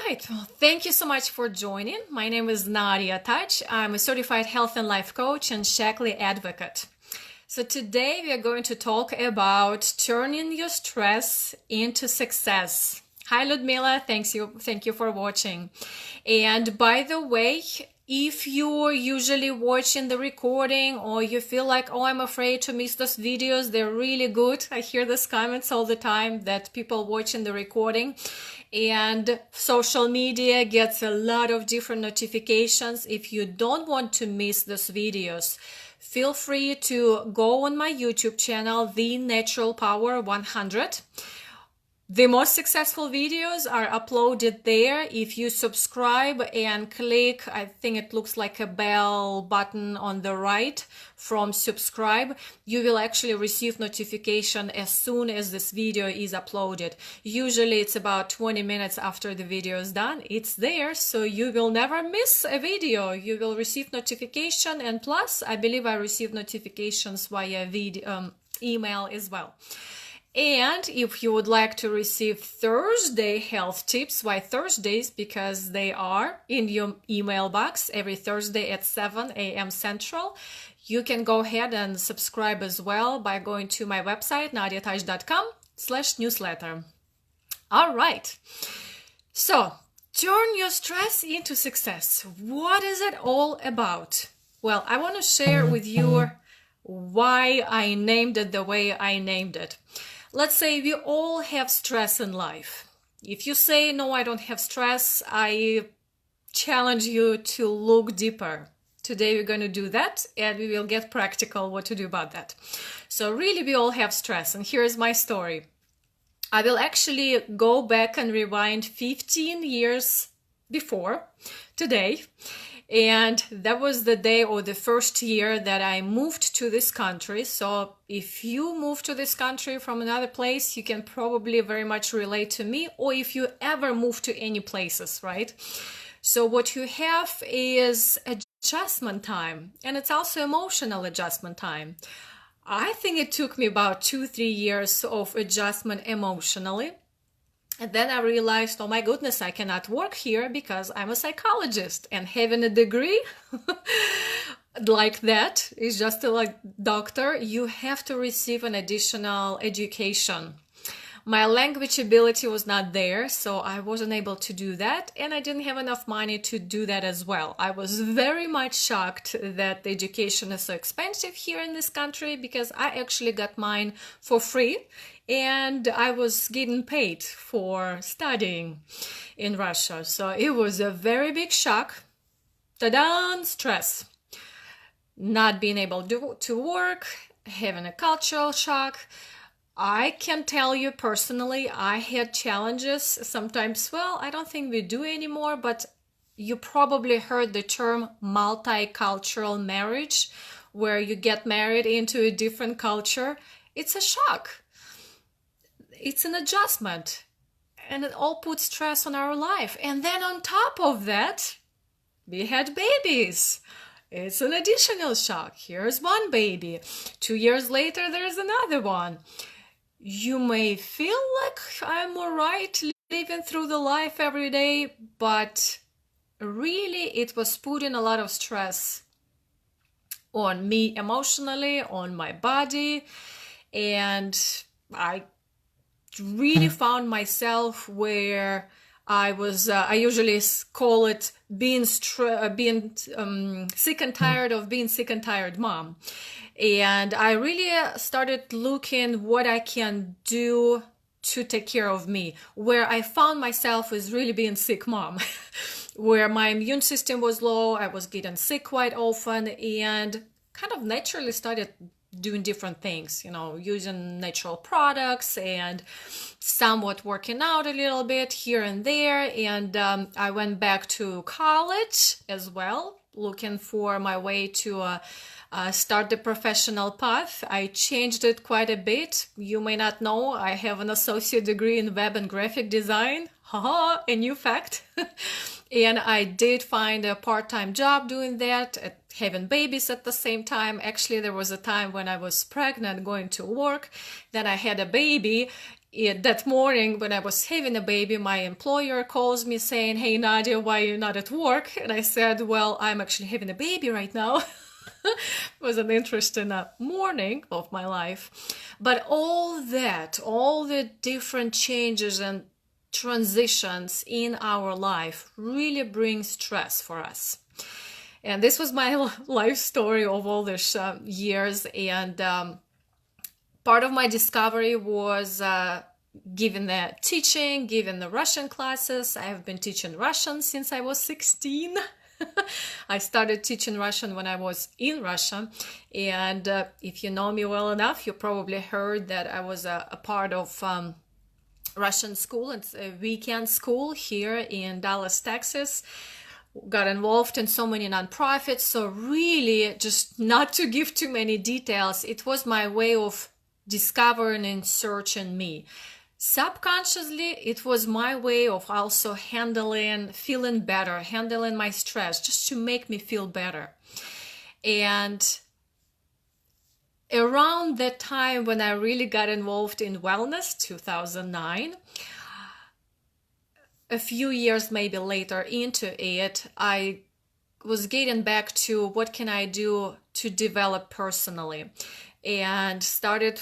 right. Well, thank you so much for joining. My name is Nadya. I'm a certified health and life coach and Shaklee advocate. So today we are going to talk about turning your stress into success. Hi, Ludmila. Thank you for watching. And by the way, if you're usually watching the recording or you feel like, oh, I'm afraid to miss those videos, they're really good. I hear these comments all the time that people watching the recording, and social media gets a lot of different notifications. If you don't want to miss those videos, feel free to go on my YouTube channel, The Natural Power 100. The most successful videos are uploaded there. If you subscribe and click, I think it looks like a bell button on the right from subscribe, you will actually receive notification as soon as this video is uploaded. Usually it's about 20 minutes after the video is done. It's there, so you will never miss a video. You will receive notification, and plus, I believe I receive notifications via video, email as well. And if you would like to receive Thursday health tips, why Thursdays? Because they are in your email box every Thursday at 7 a.m. Central. You can go ahead and subscribe as well by going to my website, nadyatach.com/newsletter. All right. So, turn your stress into success. What is it all about? Well, I want to share with you why I named it the way I named it. Let's say we all have stress in life. If you say, no, I don't have stress, I challenge you to look deeper. Today we're going to do that, and we will get practical what to do about that. So really, we all have stress, and here's my story. I will actually go back and rewind 15 years before today. And that was the day or the first year that I moved to this country. So if you move to this country from another place, you can probably very much relate to me, or if you ever move to any places, right? So what you have is adjustment time, and it's also emotional adjustment time. I think it took me about 2-3 years of adjustment emotionally. And then I realized, oh my goodness, I cannot work here because I'm a psychologist, and having a degree like that is just like doctor. You have to receive an additional education. My language ability was not there, so I wasn't able to do that, and I didn't have enough money to do that as well. I was very much shocked that the education is so expensive here in this country, because I actually got mine for free, and I was getting paid for studying in Russia. So it was a very big shock. Ta-da! Stress. Not being able to work, having a cultural shock. I can tell you personally, I had challenges sometimes. Well, I don't think we do anymore, but you probably heard the term multicultural marriage, where you get married into a different culture. It's a shock. It's an adjustment, and it all puts stress on our life. And then on top of that, we had babies. It's an additional shock. Here's one baby. 2 years later, there's another one. You may feel like I'm all right living through the life every day, but really it was putting a lot of stress on me emotionally, on my body, and I really found myself where I usually call it being sick and tired of being sick and tired mom. And I really started looking what I can do to take care of me. Where I found myself is really being sick mom, where my immune system was low, I was getting sick quite often, and kind of naturally started doing different things, using natural products and somewhat working out a little bit here and there. And I went back to college as well, looking for my way to start the professional path. I changed it quite a bit. You may not know, I have an associate degree in web and graphic design. Haha, a new fact. And I did find a part-time job doing that, having babies at the same time. Actually, there was a time when I was pregnant going to work, then I had a baby, that morning when I was having a baby, my employer calls me saying, "Hey, Nadya, why are you not at work?" And I said, "Well, I'm actually having a baby right now." It was an interesting morning of my life. But all the different changes and transitions in our life really bring stress for us. And this was my life story of all these years. And part of my discovery was given the Russian classes. I have been teaching Russian since I was 16. I started teaching Russian when I was in Russia. And if you know me well enough, you probably heard that I was a part of Russian school. It's a weekend school here in Dallas, Texas. Got involved in so many nonprofits. So really, just not to give too many details, it was my way of discovering and searching me. Subconsciously, it was my way of also feeling better, handling my stress, just to make me feel better. And around that time when I really got involved in wellness, 2009, a few years maybe later into it, I was getting back to what can I do to develop personally, and started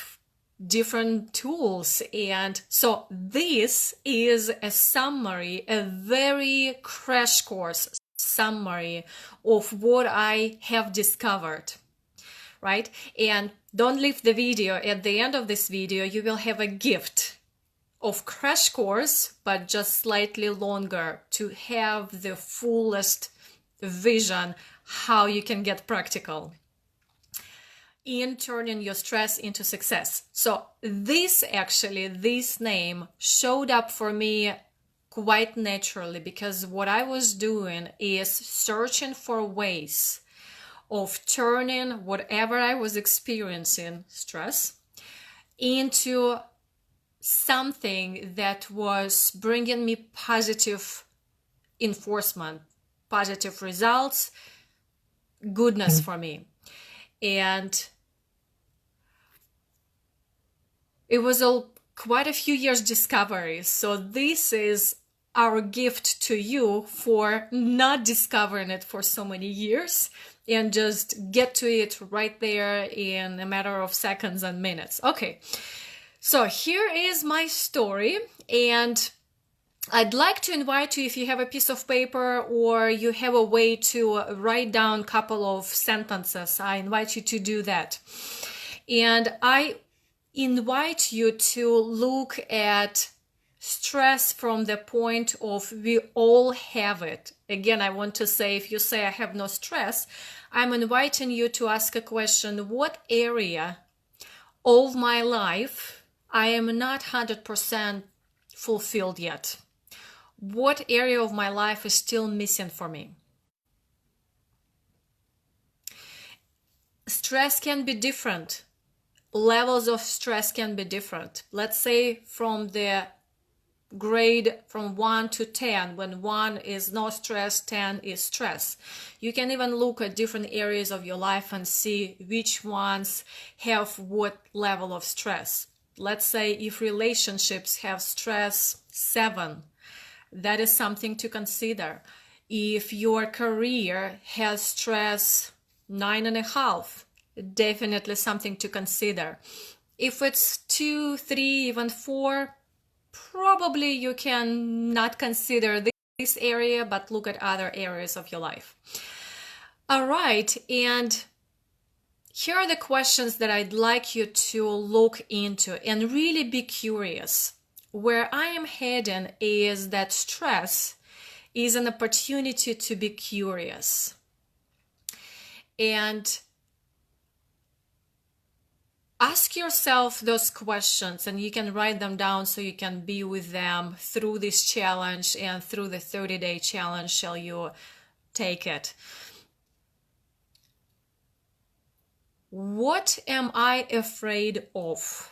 different tools. And so this is a summary, a very crash course summary of what I have discovered, right? And don't leave the video. At the end of this video, you will have a gift of crash course, but just slightly longer, to have the fullest vision how you can get practical in turning your stress into success. So this name showed up for me quite naturally, because what I was doing is searching for ways of turning whatever I was experiencing, stress, into something that was bringing me positive enforcement, positive results, goodness for me. And it was quite a few years discovery. So this is our gift to you for not discovering it for so many years, and just get to it right there in a matter of seconds and minutes. Okay, so here is my story, and I'd like to invite you, if you have a piece of paper or you have a way to write down a couple of sentences, I invite you to do that. And I invite you to look at stress from the point of we all have it. Again, I want to say, if you say I have no stress, I'm inviting you to ask a question: what area of my life I am not 100% fulfilled yet? What area of my life is still missing for me? Stress can be different. Levels of stress can be different. Let's say from the grade from 1 to 10, when 1 is no stress, 10 is stress. You can even look at different areas of your life and see which ones have what level of stress. Let's say if relationships have stress 7, that is something to consider. If your career has stress 9.5, definitely something to consider. If it's 2, 3, even 4, probably you can not consider this area, but look at other areas of your life. All right, and here are the questions that I'd like you to look into and really be curious. Where I am heading is that stress is an opportunity to be curious. And ask yourself those questions, and you can write them down so you can be with them through this challenge and through the 30-day challenge shall you take it. What am I afraid of?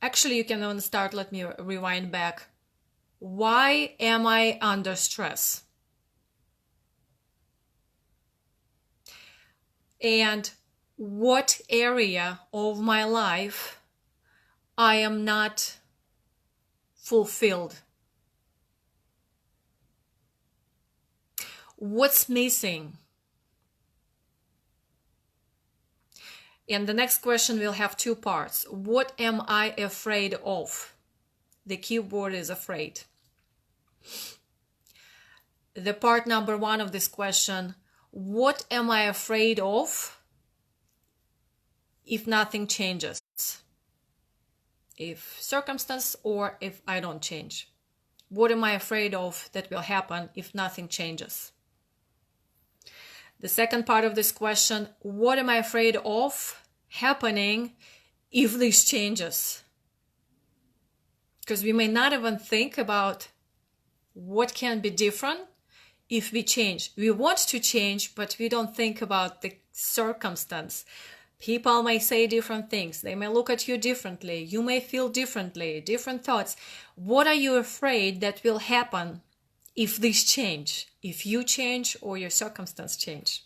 Actually, you can even start, let me rewind back. Why am I under stress? And what area of my life I am not fulfilled? What's missing? And the next question will have two parts. What am I afraid of? The key word is afraid. The part number one of this question, what am I afraid of if nothing changes? If circumstance or if I don't change? What am I afraid of that will happen if nothing changes? The second part of this question, what am I afraid of happening if this changes? Because we may not even think about what can be different if we change. We want to change, but we don't think about the circumstance. People may say different things. They may look at you differently. You may feel differently, different thoughts. What are you afraid that will happen if this change, if you change or your circumstance change?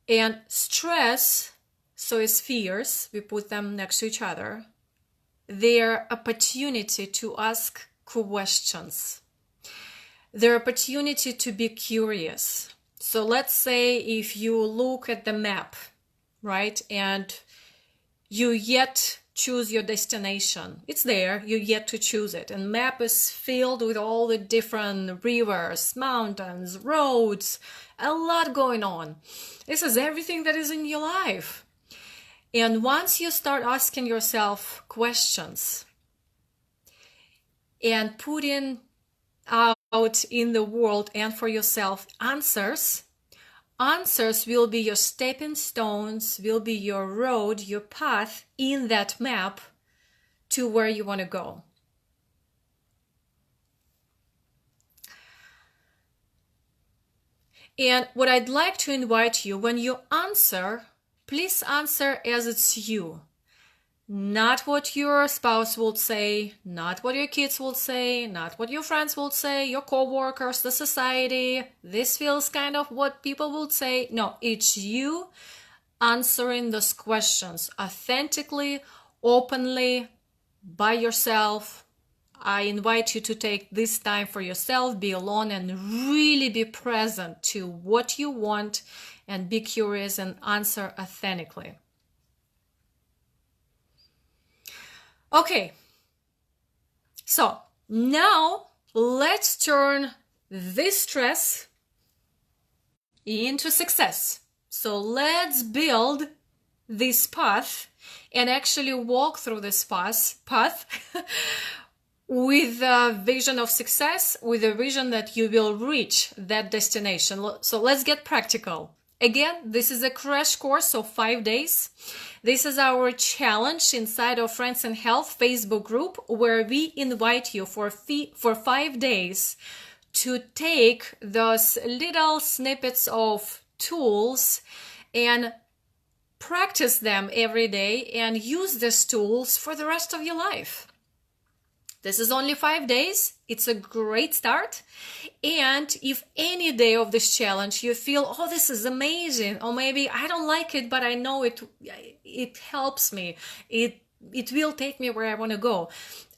And stress, so is fears, we put them next to each other. Their opportunity to ask questions. Their opportunity to be curious. So let's say if you look at the map, right, and you yet choose your destination. It's there, you yet to choose it. And map is filled with all the different rivers, mountains, roads, a lot going on. This is everything that is in your life. And once you start asking yourself questions and putting out in the world and for yourself answers will be your stepping stones, will be your road, your path in that map to where you want to go. And what I'd like to invite you, when you answer, please answer as it's you. Not what your spouse would say, not what your kids would say, not what your friends would say, your co-workers, the society. This feels kind of what people would say. No, it's you answering those questions authentically, openly, by yourself. I invite you to take this time for yourself, be alone, and really be present to what you want and be curious and answer authentically. Okay, so now let's turn this stress into success. So let's build this path and actually walk through this path with a vision of success, with a vision that you will reach that destination. So let's get practical. Again, this is a crash course of 5 days. This is our challenge inside of Friends and Health Facebook group, where we invite you for 5 days to take those little snippets of tools and practice them every day and use these tools for the rest of your life. This is only 5 days. It's a great start. And if any day of this challenge you feel, oh, this is amazing, or maybe I don't like it, but I know it helps me. It will take me where I want to go.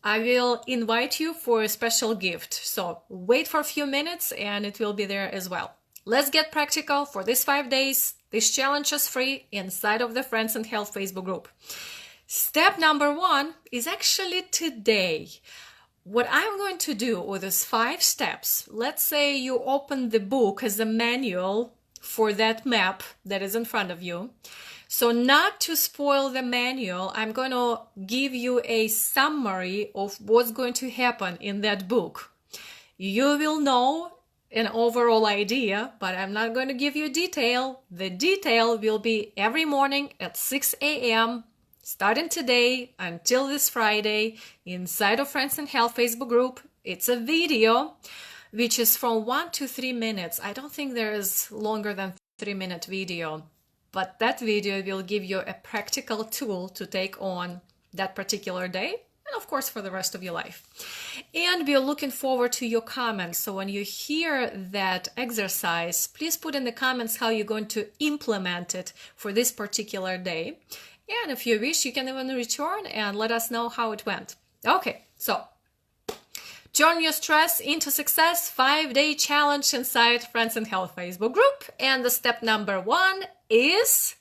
I will invite you for a special gift. So wait for a few minutes and it will be there as well. Let's get practical for these 5 days. This challenge is free inside of the Friends and Health Facebook group. Step number 1 is actually today. What I'm going to do with these 5 steps, let's say you open the book as a manual for that map that is in front of you. So not to spoil the manual, I'm going to give you a summary of what's going to happen in that book. You will know an overall idea, but I'm not going to give you detail. The detail will be every morning at 6 a.m. starting today until this Friday inside of Friends and Health Facebook group. It's a video which is from 1 to 3 minutes. I don't think there is longer than 3-minute video, but that video will give you a practical tool to take on that particular day and of course for the rest of your life. And we are looking forward to your comments. So when you hear that exercise, please put in the comments how you're going to implement it for this particular day. And if you wish, you can even return and let us know how it went. Okay, so turn your stress into success, 5-day challenge inside Friends and Health Facebook group. And the step number 1 is,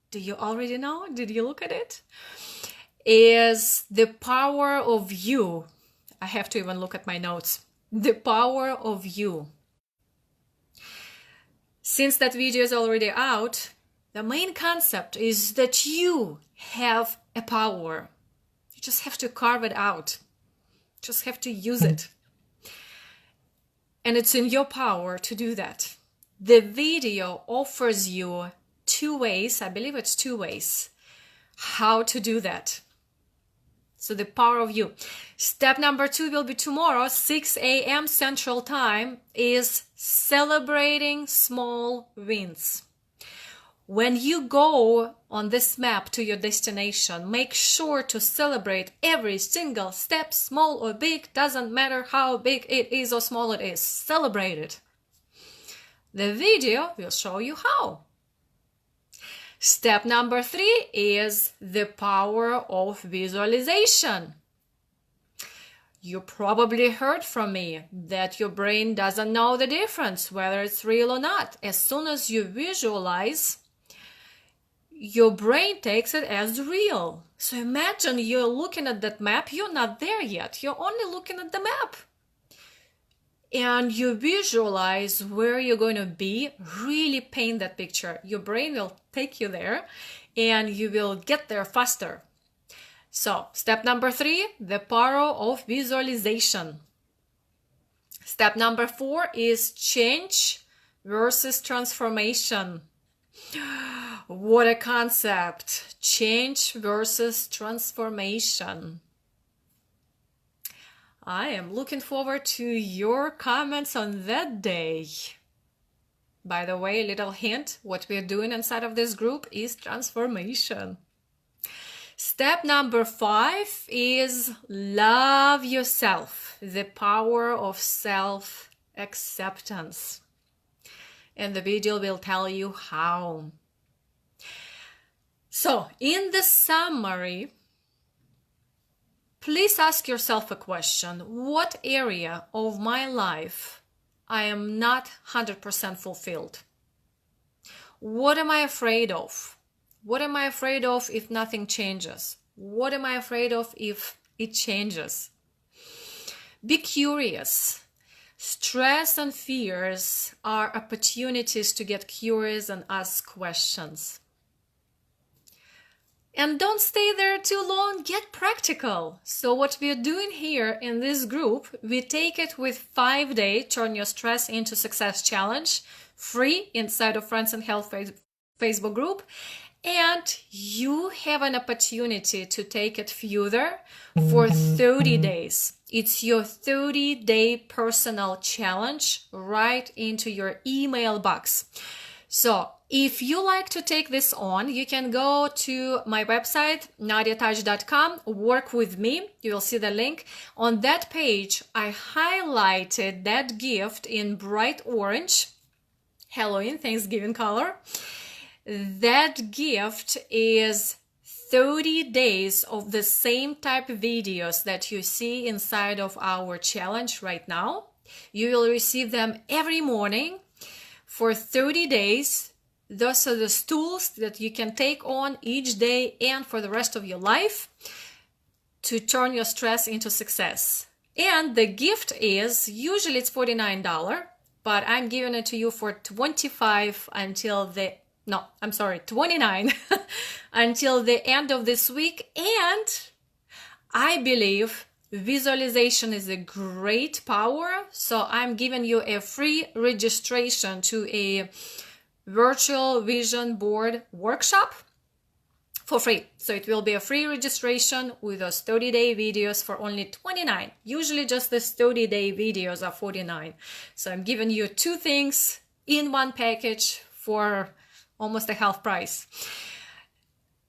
do you already know? Did you look at it? Is the power of you. I have to even look at my notes. The power of you. Since that video is already out, the main concept is that you have a power. You just have to carve it out. Just have to use it. And it's in your power to do that. The video offers you 2 ways, I believe it's 2 ways, how to do that. So the power of you. Step number 2 will be tomorrow, 6 a.m. Central Time, is celebrating small wins. When you go on this map to your destination, make sure to celebrate every single step, small or big, doesn't matter how big it is or small it is. Celebrate it. The video will show you how. Step number 3 is the power of visualization. You probably heard from me that your brain doesn't know the difference, whether it's real or not. As soon as you visualize, your brain takes it as real. So imagine you're looking at that map, you're not there yet, you're only looking at the map. And you visualize where you're going to be, really paint that picture. Your brain will take you there and you will get there faster. So step number 3, the power of visualization. Step number 4 is change versus transformation. What a concept. Change versus transformation. I am looking forward to your comments on that day. By the way, little hint, what we're doing inside of this group is transformation. Step number 5 is love yourself, the power of self-acceptance. And the video will tell you how. So, in the summary, please ask yourself a question. What area of my life I am not 100% fulfilled? What am I afraid of? What am I afraid of if nothing changes? What am I afraid of if it changes? Be curious. Stress and fears are opportunities to get curious and ask questions. And don't stay there too long, get practical. So what we're doing here in this group, we take it with 5-day Turn Your Stress into Success challenge, free inside of Friends and Health Facebook group. And you have an opportunity to take it further for 30 days. It's your 30-day personal challenge right into your email box. So if you like to take this on, you can go to my website, nadyatouch.com, work with me. You will see the link. On that page, I highlighted that gift in bright orange, Halloween, Thanksgiving color. That gift is 30 days of the same type of videos that you see inside of our challenge right now. You will receive them every morning for 30 days. Those are the tools that you can take on each day and for the rest of your life to turn your stress into success. And the gift is, usually it's $49, but I'm giving it to you for $25 until the No, I'm sorry, 29 until the end of this week. And I believe visualization is a great power. So I'm giving you a free registration to a virtual vision board workshop for free. So it will be a free registration with those 30-day videos for only $29. Usually just these 30-day videos are $49. So I'm giving you 2 things in one package for almost a half price.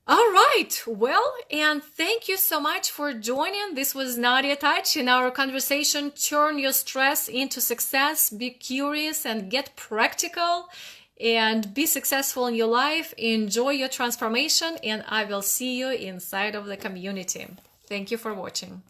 All right. Well, and thank you so much for joining. This was Nadya Touch in our conversation. Turn your stress into success. Be curious and get practical and be successful in your life. Enjoy your transformation, and I will see you inside of the community. Thank you for watching.